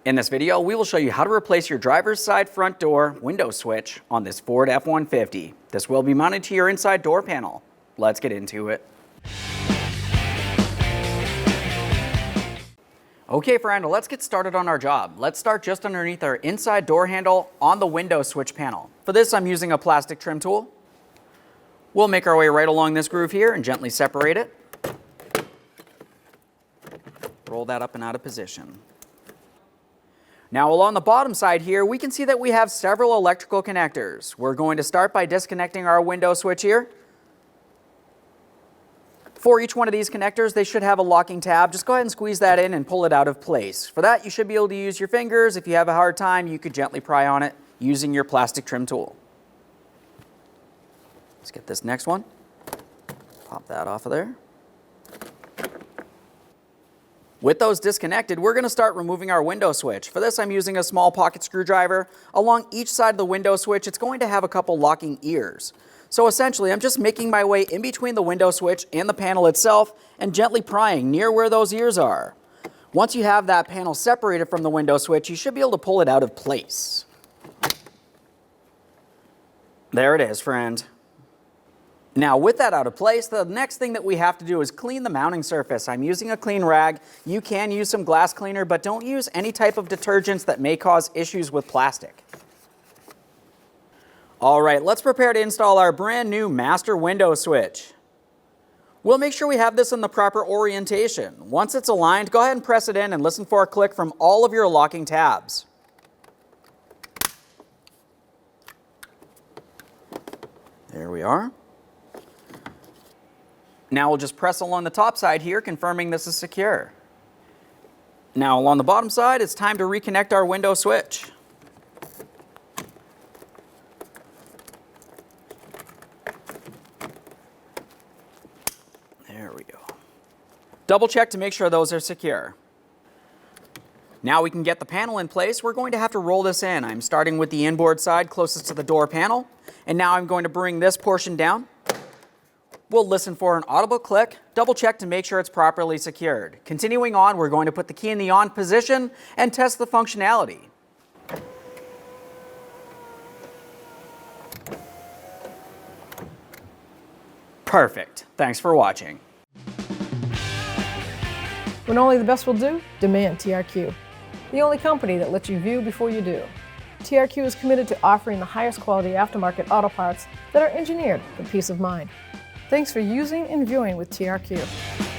In this video, we will show you how to replace your driver's side front door window switch on this Ford F-150. This will be mounted to your inside door panel. Let's get into it. Okay friend, let's get started on our job. Let's start just underneath our inside door handle on the window switch panel. For this, I'm using a plastic trim tool. We'll make our way right along this groove here and gently separate it. Roll that up and out of position. Now along the bottom side here, we can see that we have several electrical connectors. We're going to start by disconnecting our window switch here. For each one of these connectors, they should have a locking tab. Just go ahead and squeeze that in and pull it out of place. For that, you should be able to use your fingers. If you have a hard time, you could gently pry on it using your plastic trim tool. Let's get this next one. Pop that off of there. With those disconnected, we're going to start removing our window switch. For this, I'm using a small pocket screwdriver. Along each side of the window switch, it's going to have a couple locking ears. So essentially, I'm just making my way in between the window switch and the panel itself and gently prying near where those ears are. Once you have that panel separated from the window switch, you should be able to pull it out of place. There it is, friend. Now with that out of place, the next thing that we have to do is clean the mounting surface. I'm using a clean rag. You can use some glass cleaner, but don't use any type of detergents that may cause issues with plastic. All right, let's prepare to install our brand new master window switch. We'll make sure we have this in the proper orientation. Once it's aligned, go ahead and press it in and listen for a click from all of your locking tabs. There we are. Now we'll just press along the top side here, confirming this is secure. Now along the bottom side, it's time to reconnect our window switch. There we go. Double check to make sure those are secure. Now we can get the panel in place. We're going to have to roll this in. I'm starting with the inboard side closest to the door panel, and now I'm going to bring this portion down. We'll listen for an audible click, double check to make sure it's properly secured. Continuing on, we're going to put the key in the on position and test the functionality. Perfect. Thanks for watching. When only the best will do, demand TRQ. The only company that lets you view before you do. TRQ is committed to offering the highest quality aftermarket auto parts that are engineered for peace of mind. Thanks for using and viewing with TRQ.